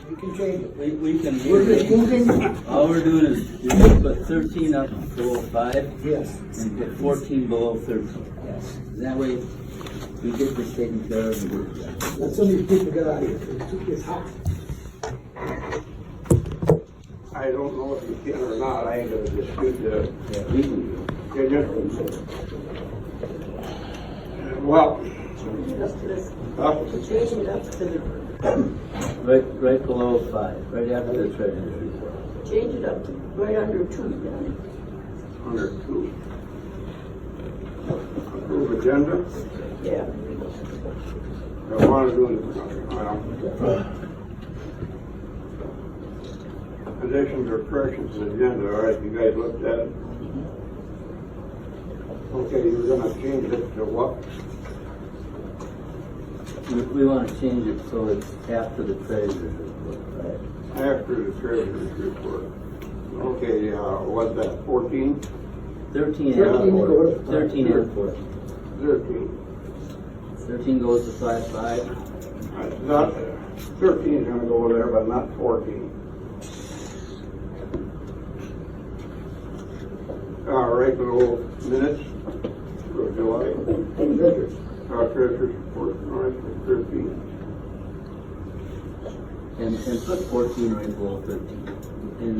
We can change it. We can. We're just moving. All we're doing is put 13 up below 5 Yes. and put 14 below 13. Yes. That way we get this taken care of and get it done. Let some of these people get out of here. It's hot. I don't know if you can or not, I ain't gonna dispute the, Yeah, we can do well, Change it up to this, huh? change it up to the, it. Right below 5, right after the treasurer's report. change it up to right under 2 then. Under 2. Approve agenda, Yeah. I wanna do, additions or corrections to the agenda, all right, you guys looked at it? Okay, you're gonna change it to what? We want to change it so it's after the treasurer's report. After the treasurer's report. Okay, what's that, 14? 13 13 and 4. goes- 13 and 4. 13. 13 goes to 5-5. Not, 13 is gonna go there, but not 14. All right, below minutes for July. Treasurer's report, all right, 13. And put 14 right below 13. And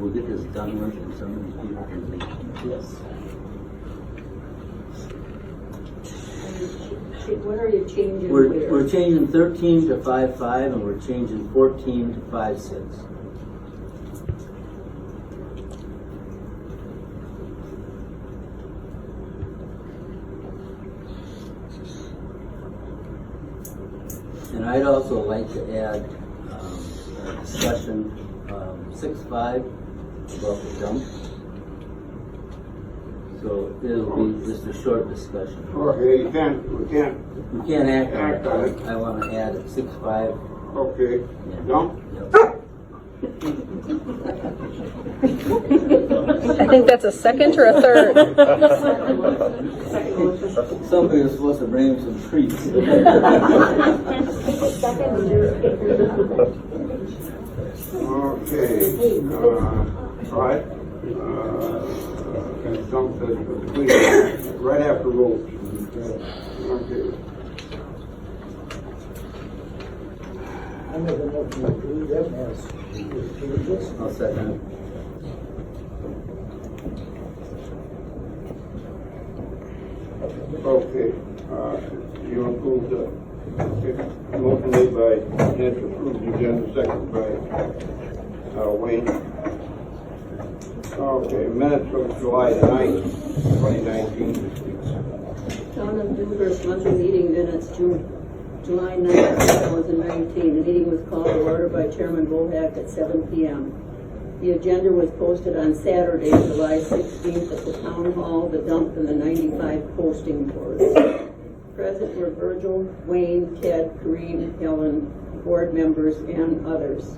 we'll get this done with and some of these people can leave. Yes. What are you changing We're changing 13 to 5-5 and we're changing 14 to 5-6. And I'd also like to add a discussion 6-5 about the dump. So it'll be just a short discussion. Okay, we can't, We can't act on it. I want to add it 6-5. okay, Yeah. dump? Yep. I think that's a second or a third. Somebody was supposed to bring him some treats. Okay, right, dump the complete, right after roads. Okay, I make a motion to approve them as changes. I'll second it. okay, you approve the, okay, motion made by Ted to approve the agenda, second by, Wayne. Okay, minutes from July 9th, 2019. Town of Dewhurst monthly meeting minutes, July 9th, 2019. The meeting was called to order by Chairman Bohack at 7 p.m. The agenda was posted on Saturday, July 16th at the Town Hall, the dump, and the 95 posting boards. Present were Virgil, Wayne, Ted, Kareem, Helen, board members, and others.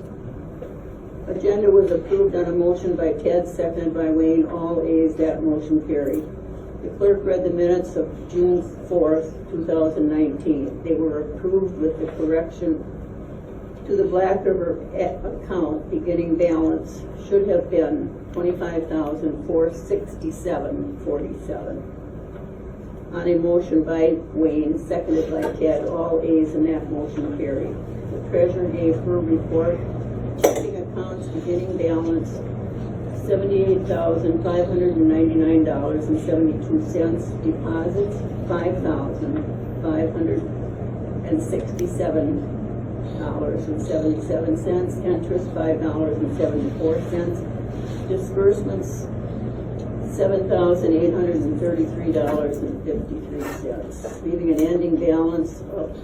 Agenda was approved on a motion by Ted, seconded by Wayne. All ayes, that motion carried. The clerk read the minutes of June 4th, 2019. They were approved with the correction to the Black River account. Beginning balance should have been $25,467.47. On a motion by Wayne, seconded by Ted, all ayes, and that motion carried. The treasurer gave her report. Checking accounts beginning balance $78,599.72. Deposits $5,567.77. Interest $5.74. Disbursements $7,833.53, leaving an ending balance of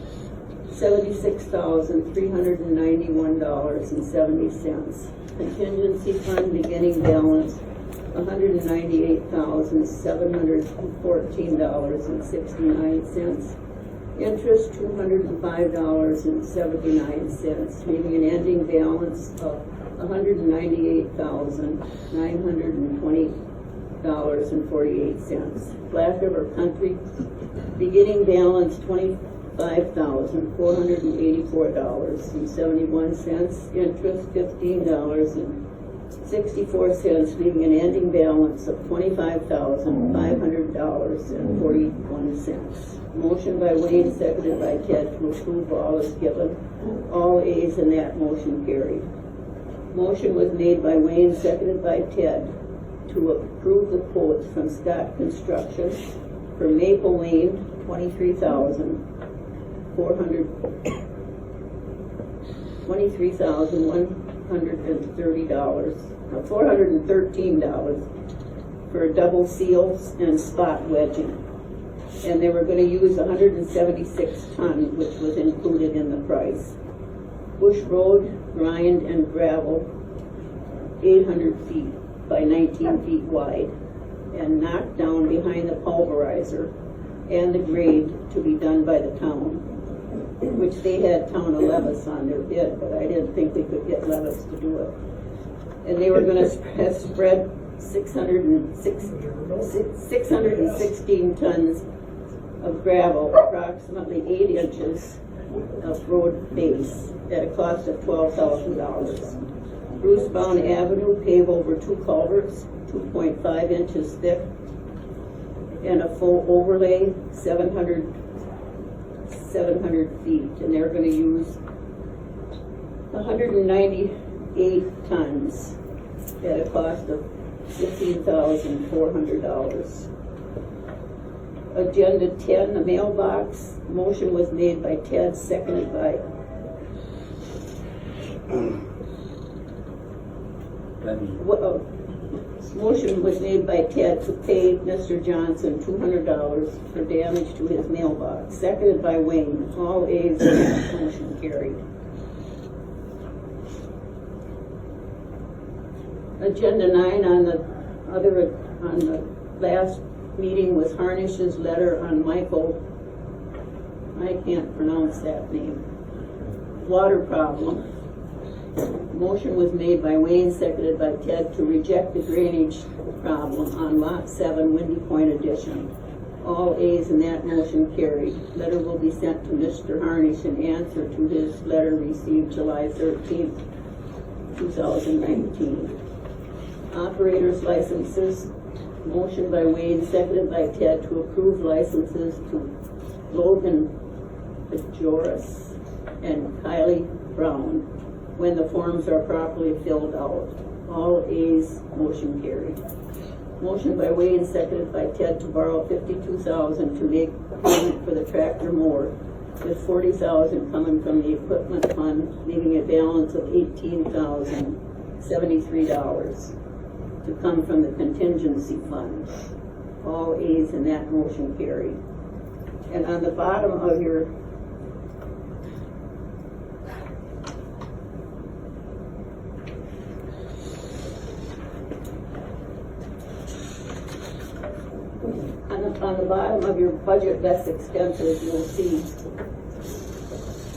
$76,391.70. Contingency fund beginning balance $198,714.69. Interest $205.79, leaving an ending balance of $198,920.48. Black River Country beginning balance $25,000 $5,484.71. Interest, $15.64, leaving an ending balance of $25,500.41. Motion by Wayne, seconded by Ted, to approve all is given. All ayes, and that motion carried. Motion was made by Wayne, seconded by Ted, to approve the quotes from Scott Construction for Maple Lane, $23,113, for double seals and spot wedging. And they were going to use 176 ton, which was included in the price. Bush Road, grind and gravel, 800 feet by 19 feet wide, and knocked down behind the pulverizer, and the grade to be done by the town, which they had Town of Levis on their bid, but I didn't think we could get Levis to do it. And they were gonna spread 616 tons of gravel, approximately 8 inches of road base, at a cost of $12,000. Brucebound Avenue, pave over 2 culverts, 2.5 inches thick, and a full overlay, 700 feet, and they're going to use 198 tons at a cost of $15,400. Agenda 10, the mailbox. Motion was made by Ted, seconded by motion was made by Ted to pay Mr. Johnson $200 for damage to his mailbox, seconded by Wayne. All ayes, motion carried. Agenda 9 on the last meeting was Harnish's letter on Michael, I can't pronounce that name, water problem. Motion was made by Wayne, seconded by Ted, to reject the drainage problem on Lot 7, Windy Point Addition. All ayes, and that motion carried. Letter will be sent to Mr. Harnish in answer to his letter received July 13th, 2019. Operators licenses. Motion by Wayne, seconded by Ted, to approve licenses to Logan Dewhurst and Kylie Brown when the forms are properly filled out. All ayes, motion carried. Motion by Wayne, seconded by Ted, to borrow $52,000 to make payment for the tractor mower, with $40,000 coming from the equipment fund, leaving a balance of $18,073 to come from the contingency fund. All ayes, and that motion carried. And on the bottom of your on the bottom of your budget less expenses, you'll see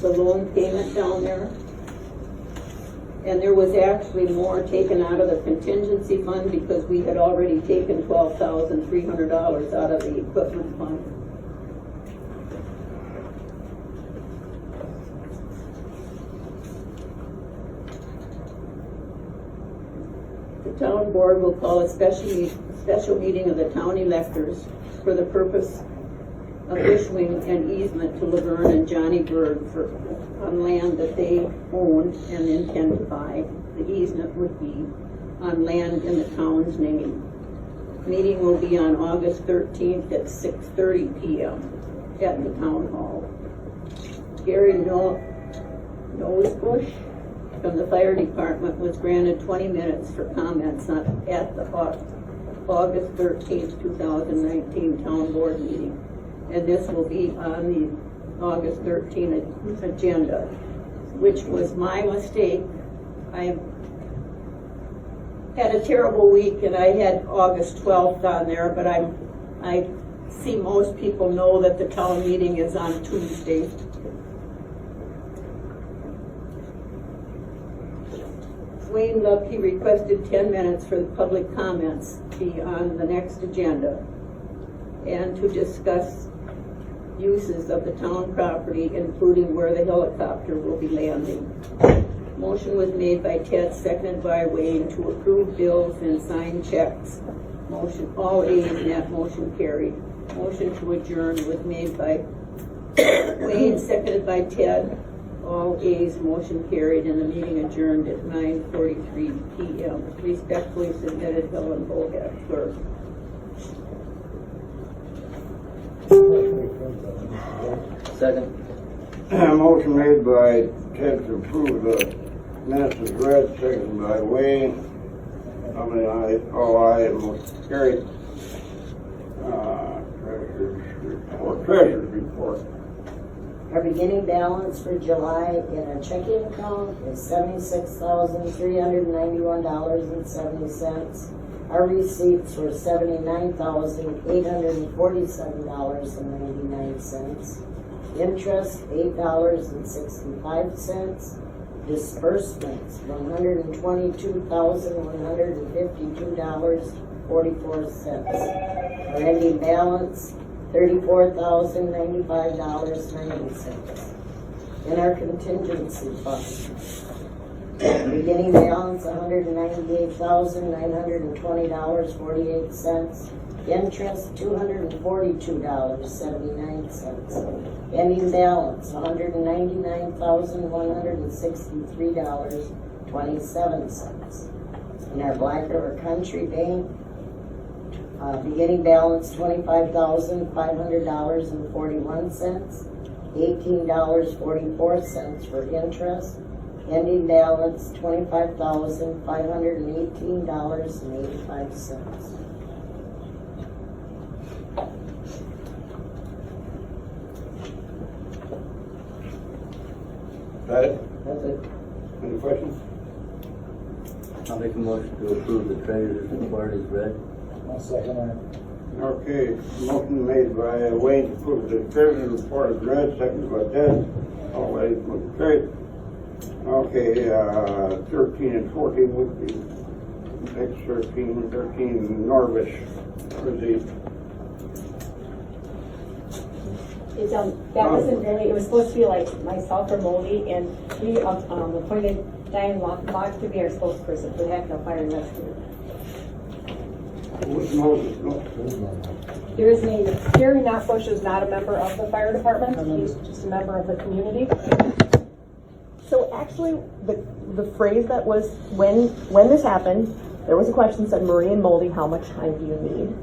the loan payment down there. And there was actually more taken out of the contingency fund because we had already taken $12,300 out of the equipment fund. The town board will call a special meeting of the town electors for the purpose of issuing an easement to Laverne and Johnny Bird on land that they own and intend to buy. The easement would be on land in the town's name. Meeting will be on August 13th at 6:30 p.m. at the town hall. Gary Nosebush from the fire department was granted 20 minutes for comments at the August 13th, 2019 town board meeting. And this will be on the August 13th agenda, which was my mistake. I had a terrible week and I had August 12th on there, but I see most people know that the town meeting is on Tuesday. Wayne Lupke requested 10 minutes for the public comments be on the next agenda and to discuss uses of the town property, including where the helicopter will be landing. Motion was made by Ted, seconded by Wayne, to approve bills and sign checks. Motion, all ayes, and that motion carried. Motion to adjourn was made by Wayne, seconded by Ted. All ayes, motion carried, and the meeting adjourned at 9:43 p.m. Respectfully submitted, Helen Bohat, clerk. Second. Motion made by Ted to approve the minutes as read, seconded by Wayne. How many ayes? All ayes, motion carried. Treasurer's report. Our beginning balance for July in our checking account is $76,391.70. Our receipts were $79,847.99. Interest, $8.65. Disbursements, $122,152.44. Our ending balance, $34,095.90. In our contingency fund, beginning balance $198,920.48. Interest $242.79. Ending balance $199,163.27. In our Black River Country Bank, beginning balance $25,500.41, $18.44 for interest. Ending balance $25,518.85. Got it? That's it. Any questions? I'll make a motion to approve the treasurer's report as read. I'll second that. Okay, motion made by Wayne to approve the treasurer's report as read, seconded by Ted. All ayes, motion carried. Okay, 13 and 14 would be next 13 Norvish. Proceed. That wasn't really, it was supposed to be like myself or Moldy, and we appointed Diane Locke to be our spokesperson for Hatfield Fire and Rescue. Who's Moses? No. There is Gary Knopbush is not a member of the fire department, he's just a member of the community. So actually, the phrase that was, when this happened, there was a question that said, Marie and Moldy, how much time do you need?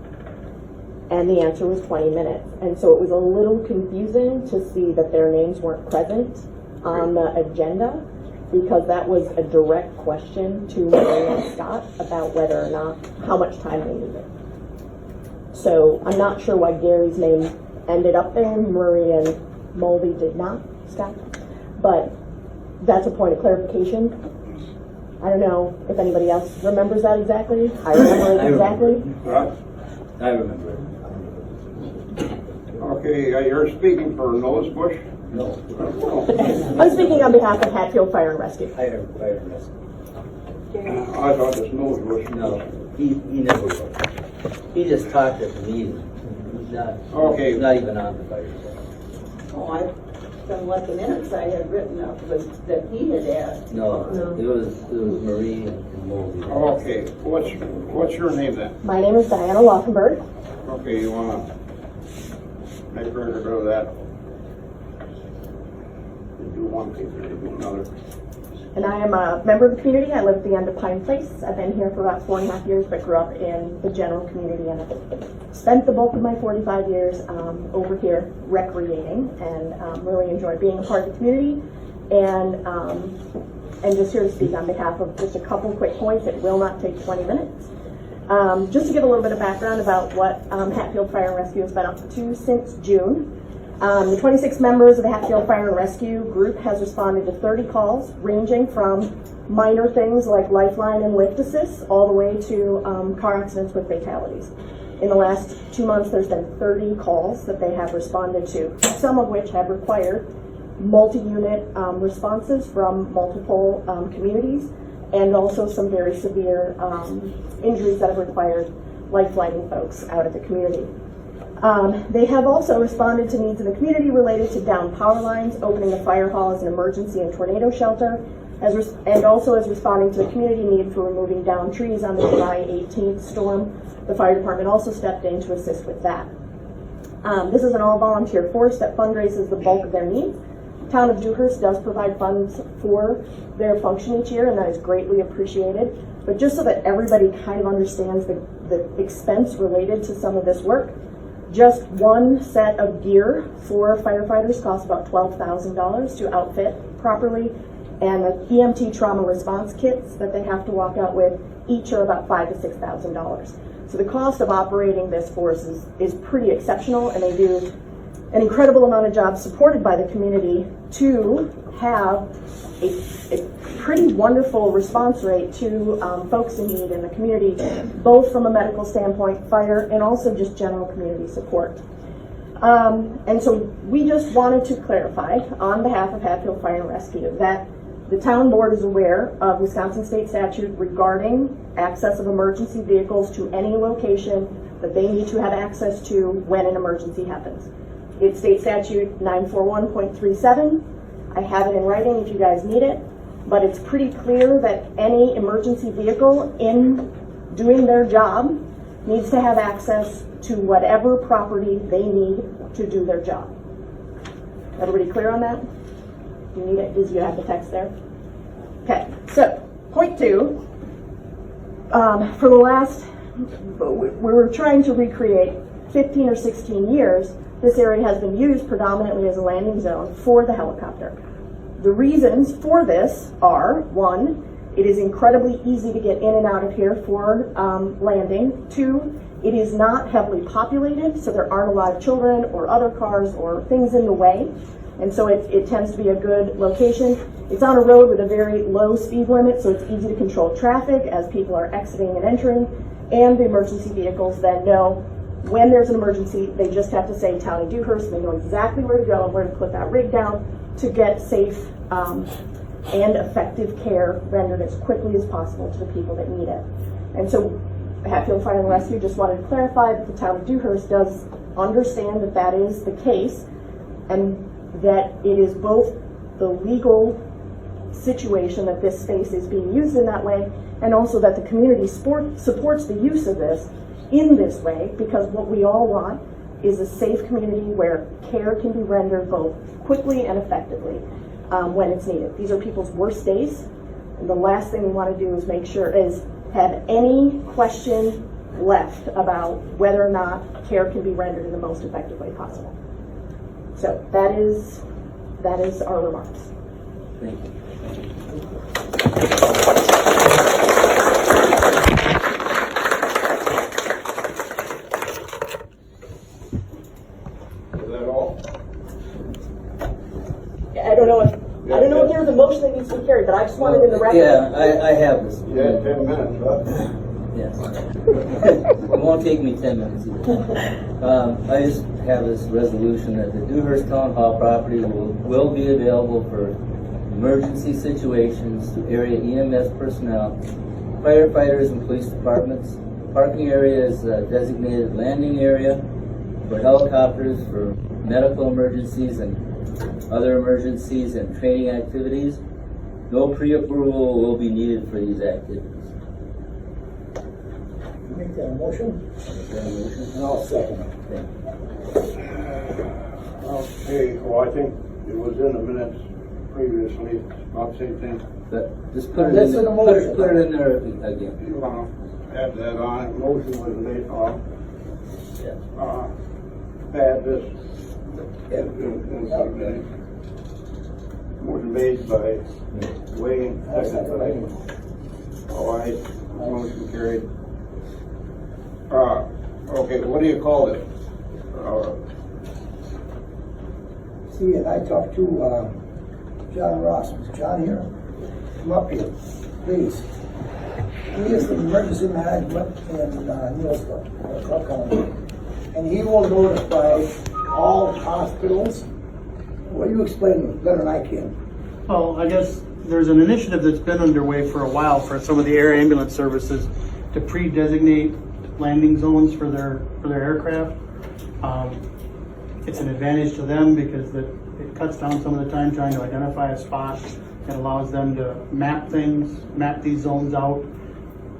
And the answer was 20 minutes. And so it was a little confusing to see that their names weren't present on the agenda, because that was a direct question to Marie and Scott about whether or not, how much time they needed. So I'm not sure why Gary's name ended up there, Marie and Moldy did not, Scott. But that's a point of clarification. I don't know if anybody else remembers that exactly. I remember it exactly. I remember it. Okay, you're speaking for Nosebush? No. I'm speaking on behalf of Hatfield Fire and Rescue. Fire and rescue. I thought this Nosebush. No, he never was. He just talked at the meeting. He's not, Okay. he's not even on the fire department. Oh, from what the minutes I had written up was that he had asked. No, it was Marie and Moldy. Okay, what's your name then? My name is Diana Laufenberg. Okay, you wanna make record of that? You do one thing, you do another. And I am a member of the community. I live at the end of Pine Place. I've been here for about 4.5 years, but grew up in the general community, and I've spent the bulk of my 45 years over here recreating, and really enjoy being a part of the community. And just here to speak on behalf of just a couple quick points. It will not take 20 minutes. Just to give a little bit of background about what Hatfield Fire and Rescue has been up to since June. The 26 members of the Hatfield Fire and Rescue group has responded to 30 calls, ranging from minor things like lifeline and lift assist, all the way to car accidents with fatalities. In the last 2 months, there's been 30 calls that they have responded to, some of which have required multi-unit responses from multiple communities, and also some very severe injuries that have required life-flighting folks out of the community. They have also responded to needs in the community related to downed power lines, opening the fire hall as an emergency and tornado shelter, and also as responding to the community need for removing downed trees on the July 18th storm. The fire department also stepped in to assist with that. This is an all-volunteer force that fundraises the bulk of their needs. Town of Dewhurst does provide funds for their function each year, and that is greatly appreciated. But just so that everybody kind of understands the expense related to some of this work, just one set of gear for firefighters costs about $12,000 to outfit properly, and the EMT trauma response kits that they have to walk out with each are about $5,000 to $6,000. So the cost of operating this force is pretty exceptional, and they do an incredible amount of jobs supported by the community to have a pretty wonderful response rate to folks in need in the community, both from a medical standpoint, fire, and also just general community support. And so we just wanted to clarify on behalf of Hatfield Fire and Rescue that the town board is aware of Wisconsin state statute regarding access of emergency vehicles to any location that they need to have access to when an emergency happens. It's state statute 941.37. I have it in writing if you guys need it, but it's pretty clear that any emergency vehicle in doing their job needs to have access to whatever property they need to do their job. Everybody clear on that? You need it? Do you have the text there? Okay, so point 2, for the last, we were trying to recreate 15 or 16 years, this area has been used predominantly as a landing zone for the helicopter. The reasons for this are, 1, it is incredibly easy to get in and out of here for landing. 2, it is not heavily populated, so there aren't a lot of children or other cars or things in the way. And so it tends to be a good location. It's on a road with a very low speed limit, so it's easy to control traffic as people are exiting and entering. And the emergency vehicles then know when there's an emergency, they just have to say Town of Dewhurst, and they know exactly where to go and where to put that rig down to get safe and effective care rendered as quickly as possible to the people that need it. And so Hatfield Fire and Rescue just wanted to clarify that the Town of Dewhurst does understand that that is the case, and that it is both the legal situation that this space is being used in that way, and also that the community supports the use of this in this way, because what we all want is a safe community where care can be rendered both quickly and effectively when it's needed. These are people's worst days, and the last thing we want to do is have any question left about whether or not care can be rendered in the most effective way possible. So that is our remarks. Thank you. Is that all? I don't know if there's a motion that needs to be carried, but I just wanted in the record. Yeah, I have this. You had 10 minutes, huh? Yes. It won't take me 10 minutes either. I just have this resolution that the Dewhurst Town Hall property will be available for emergency situations to area EMS personnel, firefighters and police departments. Parking area is a designated landing area for helicopters for medical emergencies and other emergencies and training activities. No pre-approval will be needed for these activities. Make that a motion, Is there a motion? and I'll second it. Okay, well, I think it was in the minutes previously, about the same thing. But just put it That's in in the motion. put it in there again. You want to add that on, it. Motion was made, Yeah. add this in subcommittee. Motion made by Wayne, second by, all right, motion carried. Okay, what do you call it? See, and I talked to John Ross. Is John here? Come up here, please. He is the emergency management in Nielsville, Clark County. And he will notify all hospitals. Well, you explain it better than I can. Well, I guess there's an initiative that's been underway for a while for some of the air ambulance services to pre-designate landing zones for their aircraft. It's an advantage to them because it cuts down some of the time trying to identify a spot. It allows them to map things, map these zones out,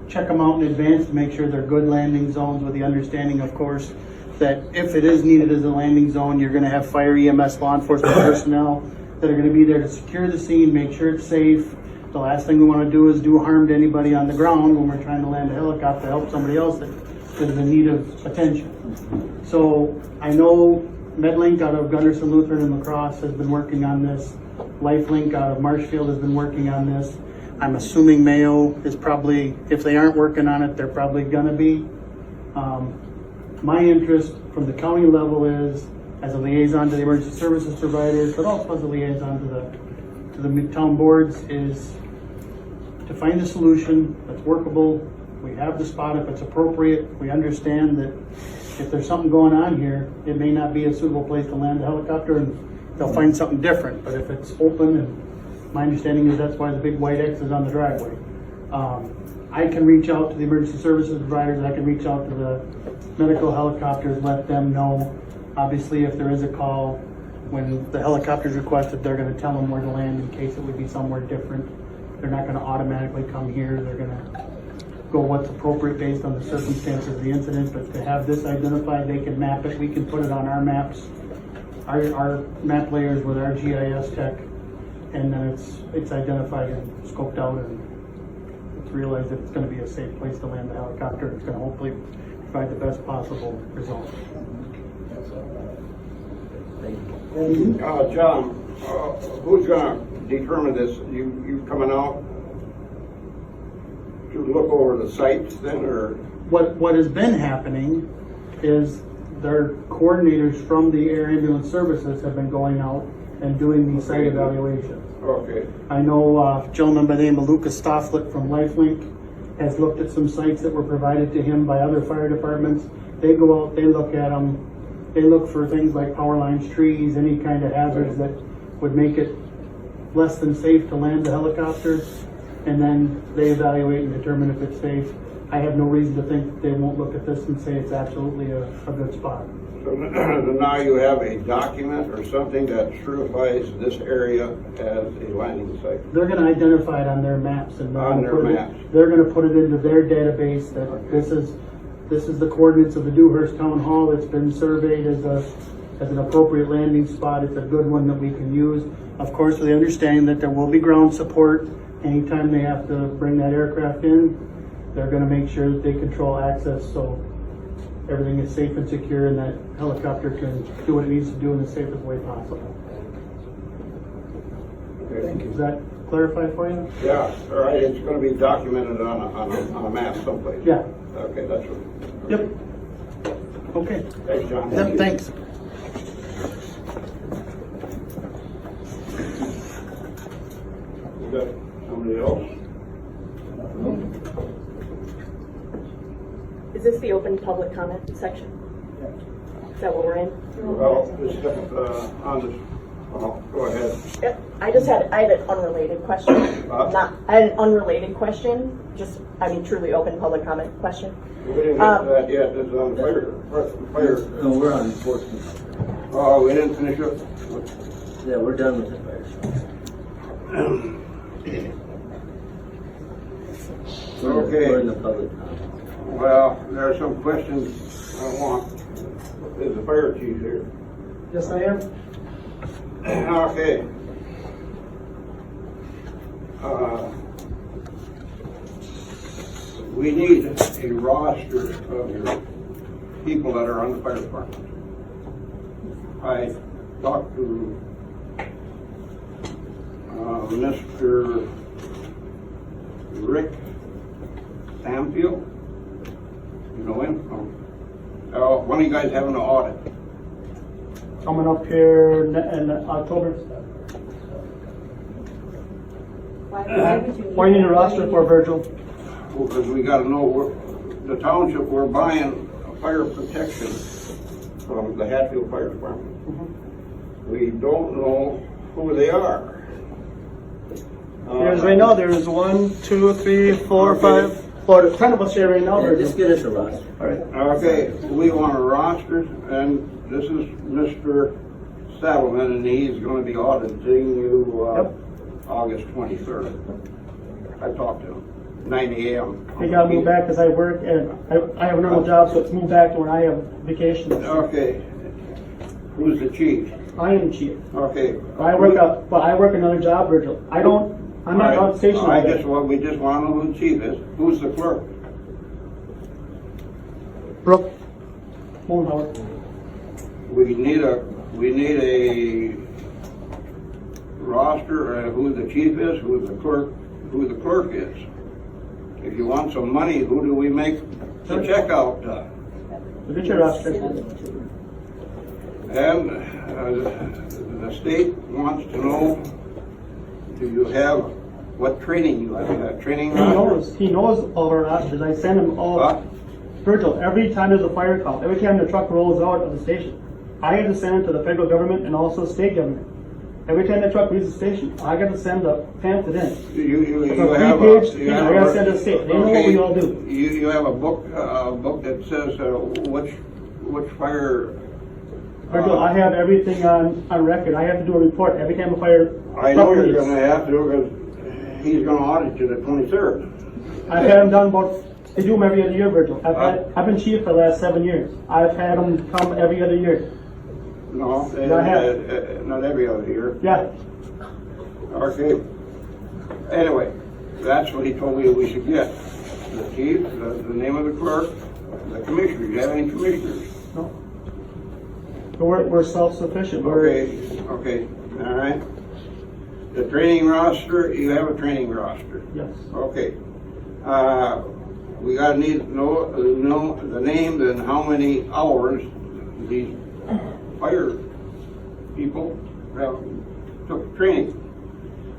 check them out in advance to make sure they're good landing zones, with the understanding, of course, that if it is needed as a landing zone, you're gonna have fire, EMS, law enforcement personnel that are gonna be there to secure the scene, make sure it's safe. The last thing we wanna do is do harm to anybody on the ground when we're trying to land a helicopter to help somebody else that is in need of attention. So I know MedLink out of Gunderson Lutheran and La Crosse has been working on this. LifeLink out of Marshfield has been working on this. I'm assuming Mayo is probably, if they aren't working on it, they're probably gonna be. My interest from the county level is, as a liaison to the emergency services providers, but also as a liaison to the town boards, is to find a solution that's workable. We have the spot if it's appropriate. We understand that if there's something going on here, it may not be a suitable place to land a helicopter, and they'll find something different. But if it's open, and my understanding is that's why the big white X is on the driveway. I can reach out to the emergency services providers. I can reach out to the medical helicopters, let them know. Obviously, if there is a call, when the helicopter's requested, they're gonna tell them where to land in case it would be somewhere different. They're not gonna automatically come here. They're gonna go what's appropriate based on the circumstances of the incident. But to have this identified, they can map it. We can put it on our maps, our map layers with our GIS tech, and then it's identified and scoped out, and it's realized that it's gonna be a safe place to land the helicopter. It's gonna hopefully provide the best possible result. Thank you. John, who's gonna determine this? You coming out to look over the sites then, or? What has been happening is their coordinators from the air ambulance services have been going out and doing these site evaluations. Okay. I know a gentleman by the name of Lucas Stofflet from LifeLink has looked at some sites that were provided to him by other fire departments. They go out, they look at them, they look for things like power lines, trees, any kind of hazards that would make it less than safe to land the helicopter, and then they evaluate and determine if it's safe. I have no reason to think that they won't look at this and say it's absolutely a good spot. So now you have a document or something that certifies this area as a landing site? They're gonna identify it on their maps, and On their maps. they're gonna put it into their database that this is the coordinates of the Dewhurst Town Hall. It's been surveyed as an appropriate landing spot. It's a good one that we can use. Of course, with the understanding that there will be ground support. Anytime they have to bring that aircraft in, they're gonna make sure that they control access so everything is safe and secure, and that helicopter can do what it needs to do in the safest way possible. Thank you. Does that clarify for you? Yeah, all right, it's gonna be documented on a map someplace? Yeah. Okay, that's what. Yep. Okay. Thanks, John. Yep, thanks. You got somebody else? Is this the open public comment section? Is that what we're in? Well, this, on this, well, go ahead. Yep. I had an unrelated question. I had an unrelated question. Truly open public comment question. We didn't get to that yet, this is on fire. No, we're on enforcement. Oh, we didn't finish up? Yeah, we're done with the fire. Okay. We're in the public comment. Well, there are some questions I want. Is the fire chief here? Yes, I am. Okay. We need a roster of your people that are on the fire department. I talked to Mr. Rick Samfield. You know him? One of you guys having an audit. Coming up here in October. Why would you? Why you need a roster for, Virgil? Because we gotta know, the township, we're buying fire protection from the Hatfield Fire Department. We don't know who they are. There's right now, there's 1, 2, 3, 4, 5, about 10 of us here right now, Yeah, Virgil. just get us a roster. All right. Okay, we want a roster, and this is Mr. Saddleman, and he's gonna be auditing you, Yep. August 23rd. I talked to him, 9 AM. He got moved back because I work and I have a normal job, so it's moved back to when I have vacation. Okay, who's the chief? I am the chief. Okay. But I work another job, Virgil. I'm not on station all I day. we just wanna know who the chief is. Who's the clerk? Brooke Molenhauer. We need a roster, who the chief is, who the clerk is. If you want some money, who do we make the check out to? Look at your roster. And the state wants to know, do you have, what training you have? You have training roster? He knows all of our rosters. I send him all. Huh? Virgil, every time there's a fire call, every time the truck rolls out of the station, I have to send it to the federal government and also state government. Every time the truck leaves the station, I got to send a pamphlet in. You It's a have three-page a, thing. I gotta send it to the state. They know what we all do. You have a book that says, which fire. Virgil, I have everything on record. I have to do a report every time a fire I know truck you're leaves. gonna have to, because he's gonna audit you the 23rd. I've had them done about, they do them every other year, Virgil. I've been chief for the last 7 years. I've had them come every other year. No, not every other year. Yeah, Okay. Anyway, that's what he told me we should get. The chief, the name of the clerk, the commissioner. Do you have any commissioners? no. But we're self-sufficient. Okay, all right. The training roster, you have a training roster. Yes. Okay. We gotta need to know the names and how many hours these fire people took training.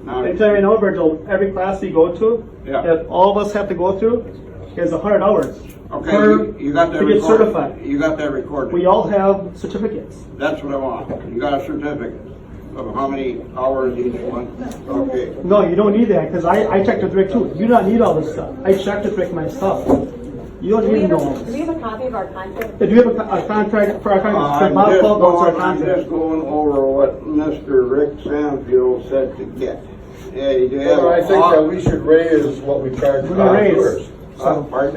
Now, I tell you now, Virgil, every class we go to, Yeah. that all of us have to go through, is 100 hours. okay, per- you got that to get recorded. certified. You got that recorded. We all have certificates. That's what I want. You got a certificate of how many hours each one? Okay. No, you don't need that, because I checked with Rick too. You don't need all this stuff. I checked with Rick myself. You don't need to know all Do we this. have a copy of our contract? Do you have a contract for our contract? Bob called us our I'm contract. just going over what Mr. Rick Sanfield said to get. Yeah, you have. Well, I think that we should raise what we charge We're gonna raise. Dewhurst.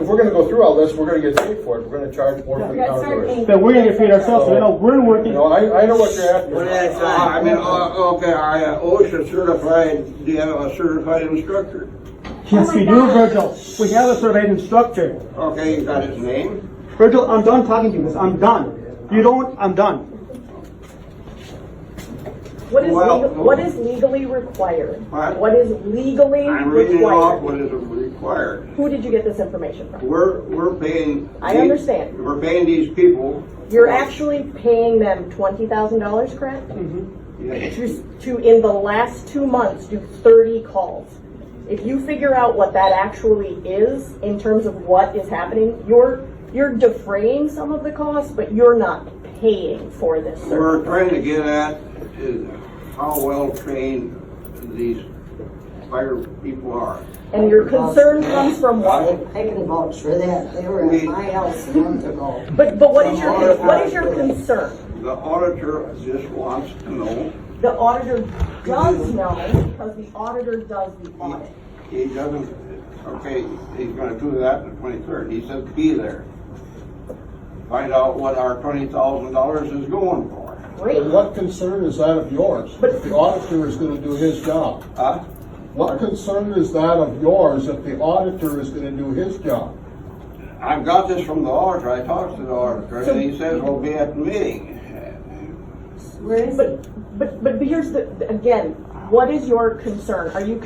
If we're gonna go through all this, we're gonna get paid for it. We're gonna charge more for the town of Dewhurst. That we're gonna get paid ourselves, so I know we're working. You know, I know what you're asking. One at a I time. mean, okay, OSHA certified, do you have a certified instructor? Yes, we do, Virgil. We have a certified instructor. Okay, you got his name? Virgil, I'm done talking to you. I'm done. You don't, I'm done. What is legally required? What? What is legally I'm reading off required? what is required. Who did you get this information from? We're paying. I understand. We're paying these people. You're actually paying them $20,000, correct? Yeah. To in the last 2 months, do 30 calls. If you figure out what that actually is in terms of what is happening, you're defraying some of the costs, but you're not paying for this service. We're trying to get at is how well trained these fire people are. And your concern comes from what? I can vouch for that. They were at my house a month ago. But what is your concern? The auditor just wants to know. The auditor does know because the auditor does the audit. He doesn't, okay, he's gonna do that on the 23rd. He said be there. Find out what our $20,000 is going for. Great. And what concern is that of yours? But- If the auditor is gonna do his job? Huh? What concern is that of yours if the auditor is gonna do his job? I've got this from the auditor. I talked to the auditor and he says we'll be at the meeting. But here's again, what is your concern? Are you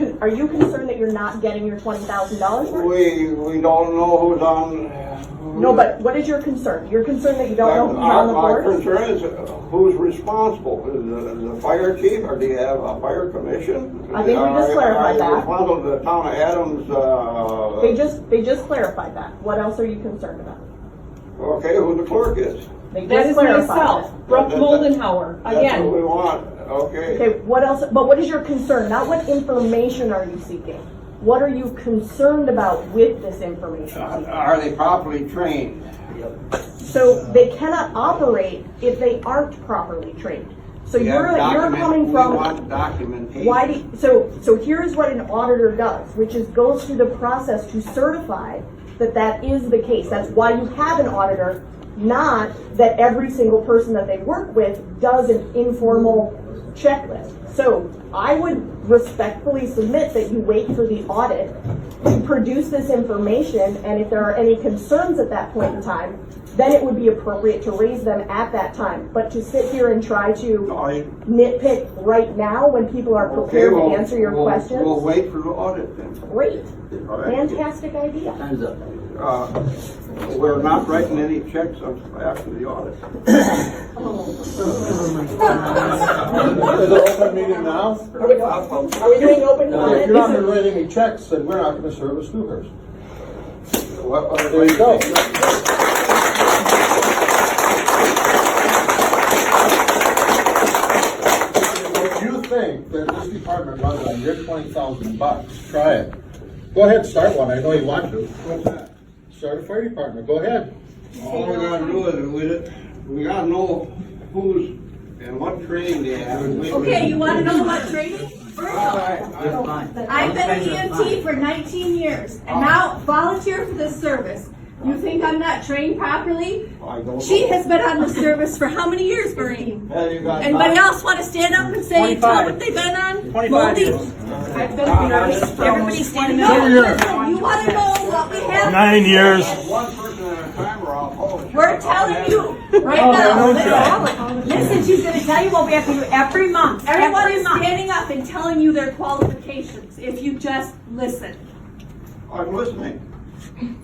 concerned that you're not getting your $20,000 worth? We don't know who's on. No, but what is your concern? You're concerned that you don't know who's on the My board? concern is who's responsible? The fire chief, or do you have a fire commission? I think we just clarified that. Are you responsible to the town of Adams? They just clarified that. What else are you concerned about? Okay, who the clerk is? They That just is clarified myself, that. Brooke Moldenhauer, That's what again. we want, okay? Okay, what else? But what is your concern? Not what information are you seeking? What are you concerned about with this information? Are they properly trained? So they cannot operate if they aren't properly trained. So We have you're coming we from, want documentation. why do, so here's what an auditor does, which is goes through the process to certify that that is the case. That's why you have an auditor, not that every single person that they work with does an informal checklist. So I would respectfully submit that you wait for the audit to produce this information, and if there are any concerns at that point in time, then it would be appropriate to raise them at that time. But to sit here and try to nitpick right now when people are prepared to answer your questions, We'll wait for the audit then. great, All right. fantastic idea. Time's up. We're not writing any checks after the audit. Is it open meeting now? Are we doing open If you're not comment? writing any checks, then we're not gonna service Dewhurst. What- There you go. If you think that this department runs on your $20,000, try it. Go ahead, start one, I know you want to. What's that? Start a fire department, go ahead. All we gotta do is we gotta know who's and what training they have. Okay, you wanna know what training? All right, You're fine. I've been an EMT for 19 years and now volunteer for this service. You think I'm not trained properly? I don't She know. has been on the service for how many years, Bernie? Well, you got Anybody else wanna stand up and say, tell what they've been on? 25 years. I've been, everybody standing up. No, you wanna know what we have? 9 years. one person at a time or I'll hold. We're telling you right now. Listen, she's gonna tell you what we have to do every month. Everyone Every is month. standing up and telling you their qualifications, if you just listen. I'm listening.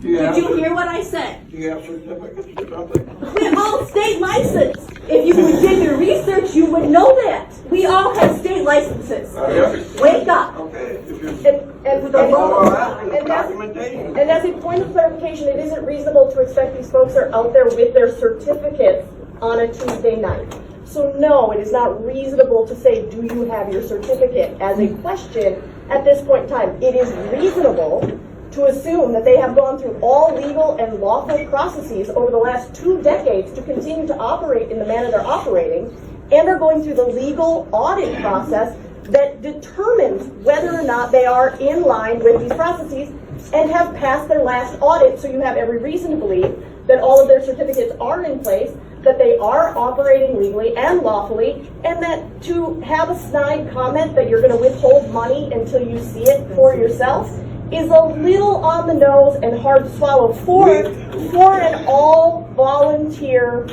Did you hear what I said? Do you have certificates or something? We all state licensed. If you would did your research, you would know that. We all have state licenses. Wake up. Okay. If you- And That's all I'm asking, and that's- documentation. And as a point of clarification, it isn't reasonable to expect these folks are out there with their certificates on a Tuesday night. So no, it is not reasonable to say, do you have your certificate, as a question at this point in time. It is reasonable to assume that they have gone through all legal and lawful processes over the last 2 decades to continue to operate in the manner they're operating, and are going through the legal audit process that determines whether or not they are in line with these processes and have passed their last audit. So you have every reason to believe that all of their certificates are in place, that they are operating legally and lawfully, and that to have a snide comment that you're going to withhold money until you see it for yourself is a little on the nose and hard to swallow for an all volunteer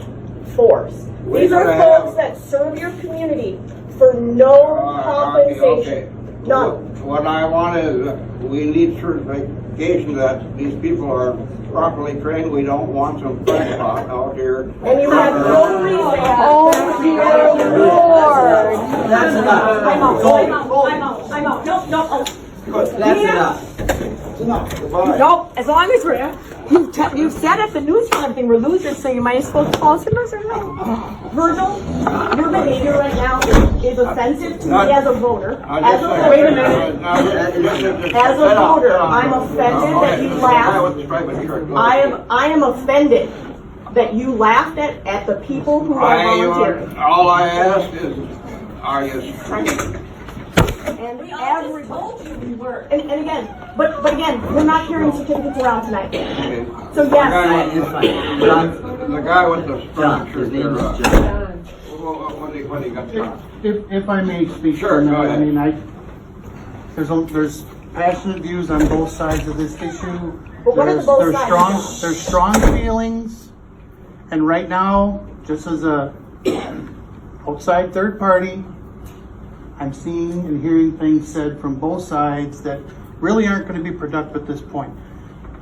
force. These are folks that serve your community for no compensation. None. What I want is, we need certification that these people are properly trained. We don't want some crackpot out here. And you have no reason. Oh, dear Lord. That's enough. I'm out, Go. I'm out, I'm out, I'm out. No, no, oh. Good. That's enough. Goodbye. No, as long as we're, you said at the news and everything, we're losers, so you might as well call us a loser. Virgil, your behavior right now is offensive to me as a voter. As a Wait a voter, minute. as a voter, I'm offended that you laughed. I am offended that you laughed at the people who are volunteering. All I ask is, are you trained? And We all every, just told you we were. and again, but again, we're not carrying certificates around tonight. So It's yes, fine. John, The guy with the John, structure his name there, is John. when he got shot. If I may speak Sure, for a go minute, I ahead. mean, there's passionate views on both sides of this issue. But what are the both sides? There's strong feelings, and right now, just as a outside third party, I'm seeing and hearing things said from both sides that really aren't going to be productive at this point.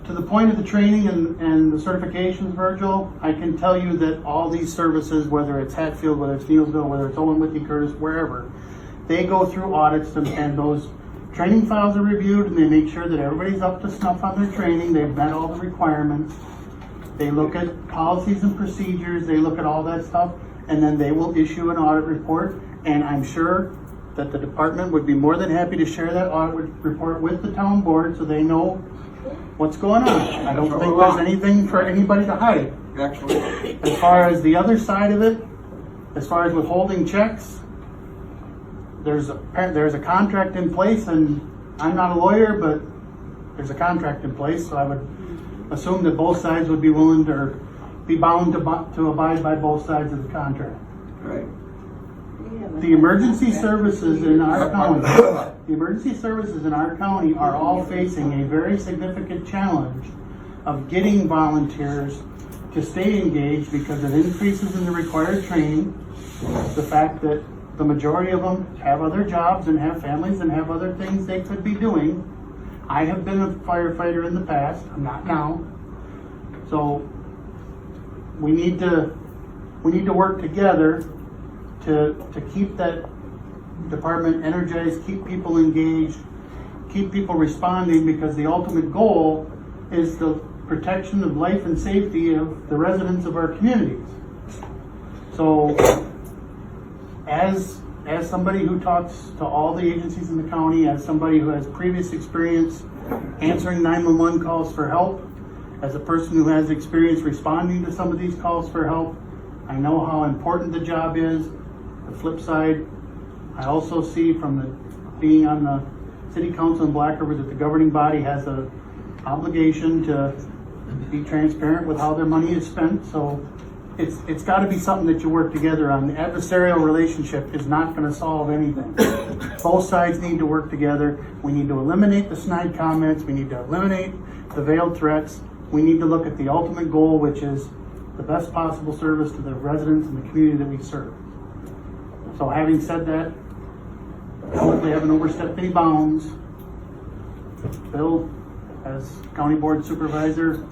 To the point of the training and the certifications, Virgil, I can tell you that all these services, whether it's Hatfield, whether it's Neelsville, whether it's Owen Whitney Curtis, wherever, they go through audits and those training files are reviewed and they make sure that everybody's up to snuff on their training, they've met all the requirements. They look at policies and procedures, they look at all that stuff, and then they will issue an audit report, and I'm sure that the department would be more than happy to share that audit report with the town board so they know what's going on. I don't think there's anything for anybody to hide. Excellent. As far as the other side of it, as far as withholding checks, there's a contract in place, and I'm not a lawyer, but there's a contract in place, so I would assume that both sides would be willing to be bound to abide by both sides of the contract. Right. The emergency services in our county, are all facing a very significant challenge of getting volunteers to stay engaged because of increases in the required training, the fact that the majority of them have other jobs and have families and have other things they could be doing. I have been a firefighter in the past, I'm not now. So we need to work together to keep that department energized, keep people engaged, keep people responding, because the ultimate goal is the protection of life and safety of the residents of our communities. So as somebody who talks to all the agencies in the county, as somebody who has previous experience answering 911 calls for help, as a person who has experience responding to some of these calls for help, I know how important the job is. The flip side, I also see from being on the city council in Black River that the governing body has an obligation to be transparent with how their money is spent. So it's got to be something that you work together on. The adversarial relationship is not going to solve anything. Both sides need to work together. We need to eliminate the snide comments. We need to eliminate the veiled threats. We need to look at the ultimate goal, which is the best possible service to the residents and the community that we serve. So having said that, hopefully I haven't overstepped any bounds. Bill, as county board supervisor,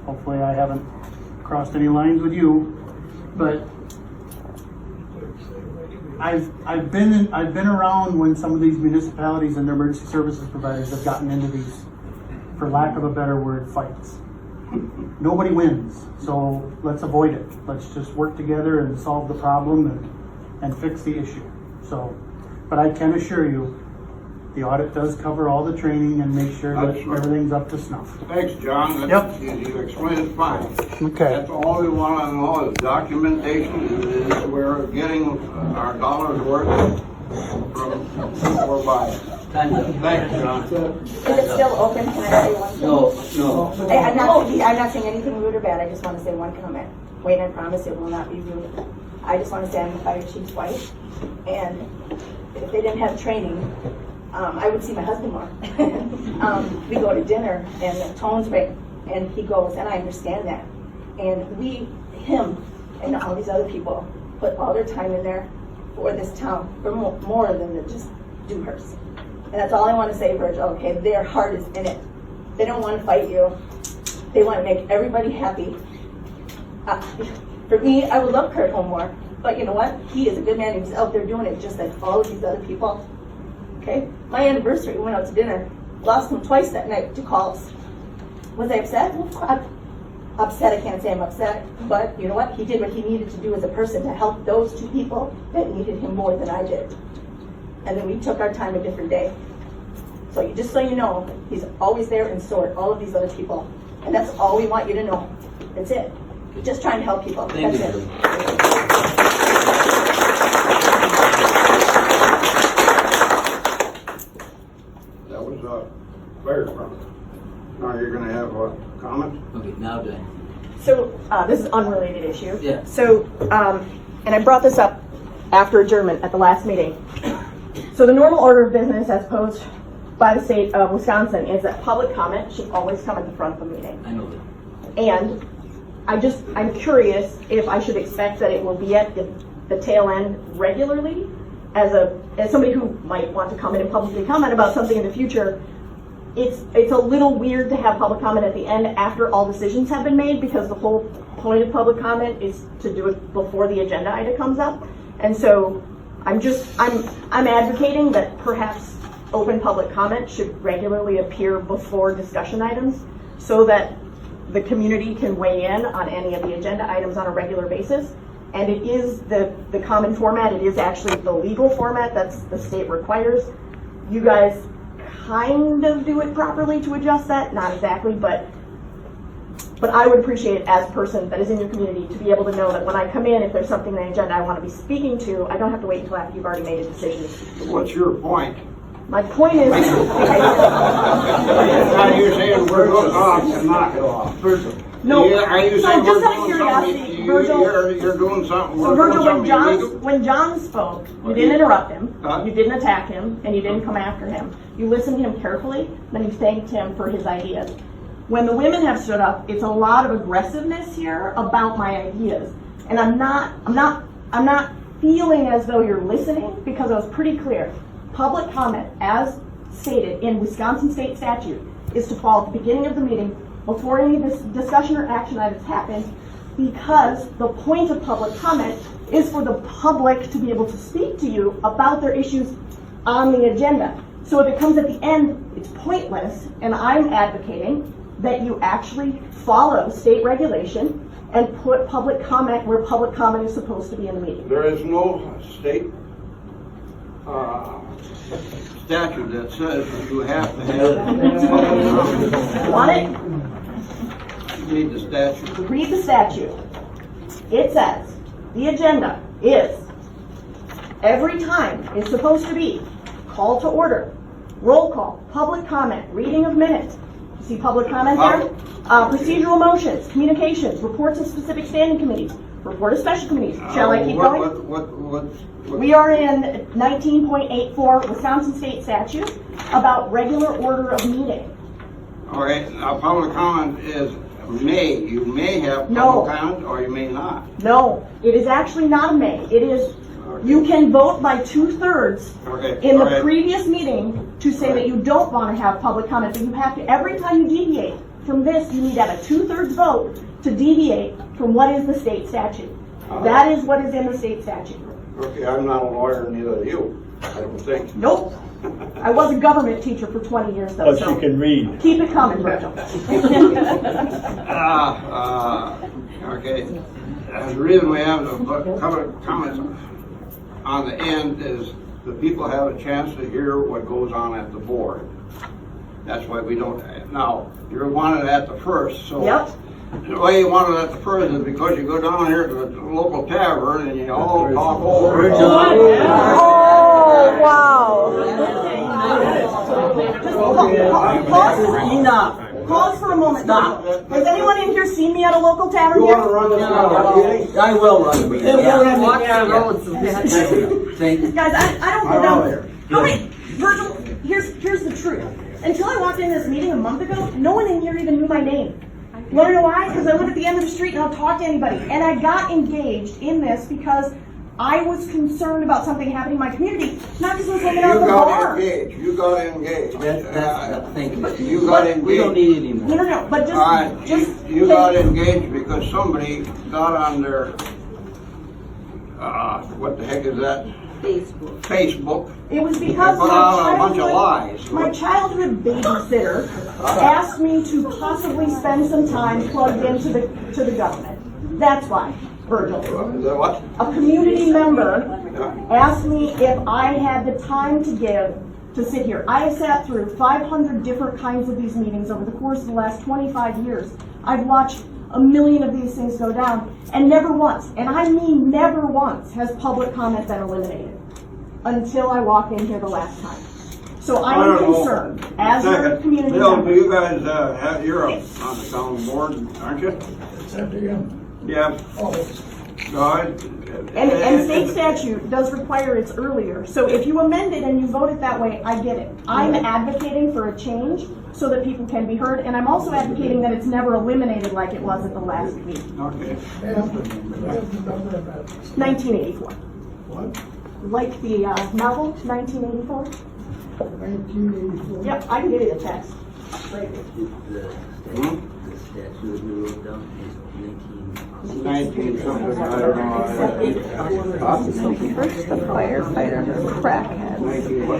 hopefully I haven't crossed any lines with you, but I've been around when some of these municipalities and their emergency services providers have gotten into these, for lack of a better word, fights. Nobody wins, so let's avoid it. Let's just work together and solve the problem and fix the issue. So, but I can assure you, the audit does cover all the training and make sure that everything's up to snuff. Thanks, John. Yep. You explained it fine. Okay. That's all we want to know is documentation, is we're getting our dollars worth from or by. Time's up. Thanks, John. Is it still open? Can I say one thing? No. I'm not saying anything rude or bad, I just want to say one comment. Wayne, I promise it will not be rude. I just want to say I'm the fire chief's wife, and if they didn't have training, I would see my husband more. We go to dinner, and the tone's right, and he goes, and I understand that. And him, and all these other people put all their time in there for this town, for more than just Dewhurst. And that's all I want to say, Virgil. Okay, their heart is in it. They don't want to fight you. They want to make everybody happy. For me, I would love Kurt home more, but you know what? He is a good man. He's out there doing it just like all of these other people. Okay? My anniversary, we went out to dinner. Lost him twice that night to calls. Was I upset? Well, upset, I can't say I'm upset, but you know what? He did what he needed to do as a person to help those two people that needed him more than I did. And then we took our time a different day. So just so you know, he's always there and so are all of these other people. And that's all we want you to know. That's it. Just trying to help people. Thank That's you. it. That was fire department. Now you're going to have a comment? Okay, now Diane. So, this is an unrelated issue. Yeah. So, and I brought this up after adjournment at the last meeting. So the normal order of business as posed by the state of Wisconsin is that public comment should always come at the front of the meeting. I know that. And I'm curious if I should expect that it will be at the tail end regularly as somebody who might want to come in and publicly comment about something in the future. It's a little weird to have public comment at the end after all decisions have been made, because the whole point of public comment is to do it before the agenda item comes up. And so I'm advocating that perhaps open public comment should regularly appear before discussion items so that the community can weigh in on any of the agenda items on a regular basis. and it is the common format. It is actually the legal format that's the state requires. You guys kind of do it properly to adjust that, not exactly, but I would appreciate it as a person that is in your community to be able to know that when I come in, if there's something on the agenda I want to be speaking to, I don't have to wait until after you've already made a decision. What's your point? My point is, Now you're saying we're going off and knock it off. no, Are you so saying just we're out of doing curiosity, something, Virgil, you're doing something, so we're Virgil, doing something illegal? when John spoke, you didn't interrupt him, Huh? you didn't attack him, and you didn't come after him. You listened to him carefully, then you thanked him for his ideas. When the women have stood up, it's a lot of aggressiveness here about my ideas. And I'm not feeling as though you're listening, because I was pretty clear. Public comment, as stated in Wisconsin state statute, is to fall at the beginning of the meeting before any discussion or action items happen, because the point of public comment is for the public to be able to speak to you about their issues on the agenda. So if it comes at the end, it's pointless, and I'm advocating that you actually follow state regulation and put public comment where public comment is supposed to be in the meeting. There is no state statute that says that you have to have. Want it? Read the statute. Read the statute. It says the agenda is every time is supposed to be call to order, roll call, public comment, reading of minutes. See public comment there? Procedural motions, communications, reports of specific standing committees, report of special committees. Shall I keep going? What? We are in 19.84 Wisconsin state statute about regular order of meeting. All right, now public comment is may. You may have No. public comment or you may not. No, it is actually not a may. It is, you can vote by 2/3 Okay. in the all right. previous meeting to say that you don't want to have public comment, but you have to, every time you deviate from this, you need to have a 2/3 vote to deviate from what is the state statute. That is what is in the state statute. Okay, I'm not a lawyer, neither are you, I don't think. Nope. I was a government teacher for 20 years though, But so you can read. keep it coming, Virgil. Okay. The reason we have the public comments on the end is the people have a chance to hear what goes on at the board. That's why we don't, now, you wanted it at the first, so. Yep. The way you want it at the first is because you go down here to the local tavern and you all talk over. Oh, wow. Pause for a moment. Stop. Has anyone in here seen me at a local tavern You yet? wanna run this meeting? I will run the meeting. Yeah. Watch the roads. Thank you. Guys, I don't go down there. How many, Virgil, here's the truth. Until I walked in this meeting a month ago, no one in here even knew my name. You wanna know why? Because I went at the end of the street and I'll talk to anybody. And I got engaged in this because I was concerned about something happening in my community, not because I was hanging out at the bar. You got engaged. Thank you. You got engaged. We don't need any more. No, but All right, just. you got engaged because somebody got on their, what the heck is that? Facebook. It was because Put out a bunch of lies. my childhood babysitter asked me to possibly spend some time plugged into the government. That's why, Virgil. Is that what? A community member asked me if I had the time to give to sit here. I have sat through 500 different kinds of these meetings over the course of the last 25 years. I've watched a million of these things go down, and never once, and I mean never once, has public comment been eliminated until I walked in here the last time. So I am concerned, as a community Bill, do member. you guys you're on the town board, aren't you? Yeah. Go ahead. And state statute does require it's earlier. So if you amend it and you vote it that way, I get it. I'm advocating for a change so that people can be heard, and I'm also advocating that it's never eliminated like it was at the last meeting. Okay. 1984. What? Like the novel, 1984? 1984. Yep, I can give you the text. Right here. The statute that you wrote down is 19 something, I don't know. First the firefighter, the crackhead,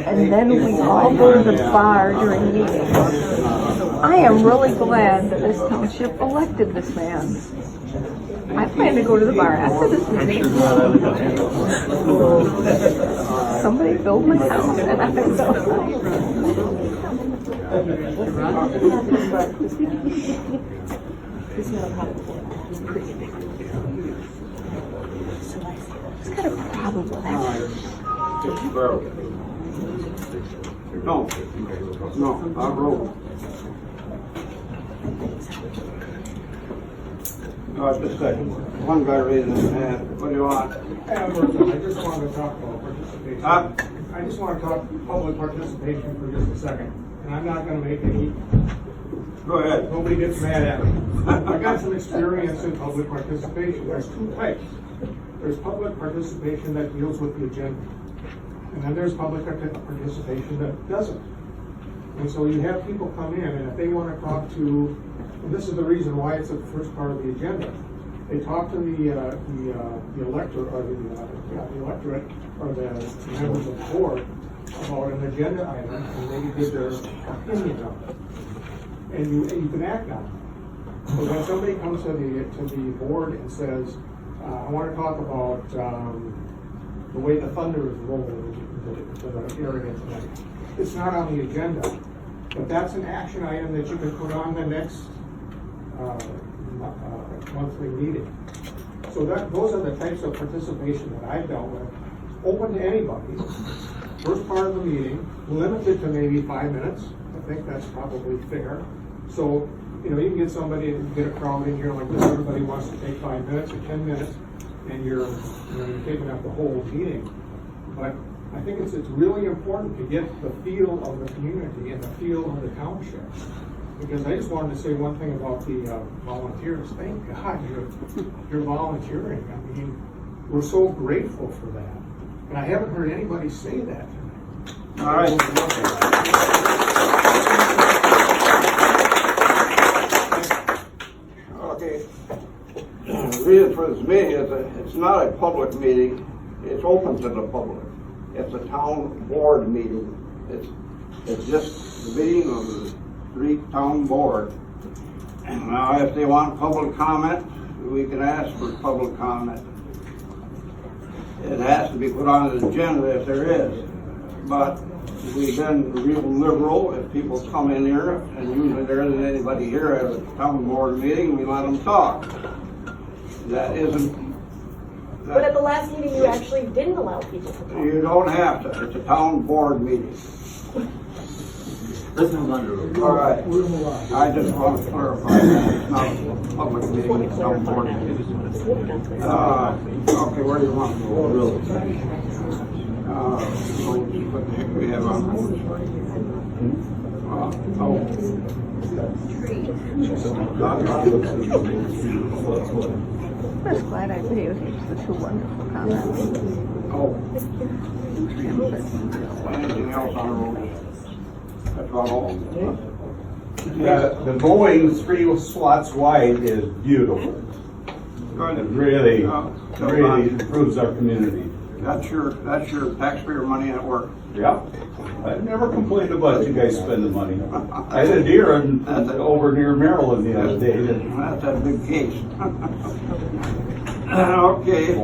and then we all go to the bar during meetings. I am really glad that this township elected this man. I plan to go to the bar after this meeting. Somebody filled my house and I don't He's got a problem. He's pretty big. So I said, he's got a problem with that. No, I'll roll. Just a second. One guy raising his hand. What do you want? I just want to talk about participation. I just want to talk public participation for just a second. And I'm not going to make any. Go ahead. Nobody gets mad at me. I got some experience in public participation. There's two types. There's public participation that deals with the agenda. And then there's public participation that doesn't. And so you have people come in, and if they want to talk to, and this is the reason why it's the first part of the agenda. They talk to the electorate or the electorate or the members of the board about an agenda item, and they give their opinion on it. And you can act on it. So when somebody comes to the board and says, I want to talk about the way the thunder is rolling to the area tonight. It's not on the agenda, but that's an action item that you can put on the next monthly meeting. So those are the types of participation that I've dealt with. Open to anybody. First part of the meeting, limited to maybe 5 minutes. I think that's probably fair. So, you can get somebody, get a crowd in here like this, everybody wants to take 5 minutes or 10 minutes, and you're taking up the whole meeting. But I think it's really important to get the feel of the community and the feel of the township. Because I just wanted to say one thing about the volunteers. Thank God you're volunteering. I mean, we're so grateful for that. And I haven't heard anybody say that tonight. All right. Okay. The reason for this meeting is that it's not a public meeting. It's open to the public. It's a town board meeting. It's just the meeting of the three town board. And now if they want public comment, we can ask for public comment. It has to be put on the agenda if there is. But we've been real liberal. If people come in here, and usually there isn't anybody here at a town board meeting, we let them talk. That isn't. But at the last meeting, you actually didn't allow people to talk. You don't have to. It's a town board meeting. Let's move on to All right. I just want to clarify that it's not a public meeting, it's town board meeting. Okay, where do you want to go? What the heck do we have on? I'm just glad I videotaped the two wonderful comments. Anything else on the road? That's about all. The mowing 3 slots wide is beautiful. It really improves our community. That's your taxpayer money at work. Yeah. I've never complained about you guys spending money. I had a deer over near Maryland the other day. That's a big case. Okay.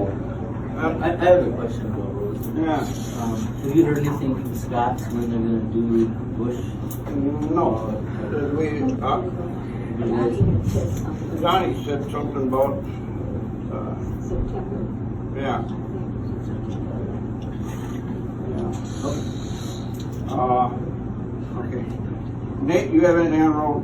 I have a question about roads. Yeah. Have you heard anything from Scott's when they're going to do Bush? No. Johnny said something about, yeah. Okay. Nate, you have anything on road?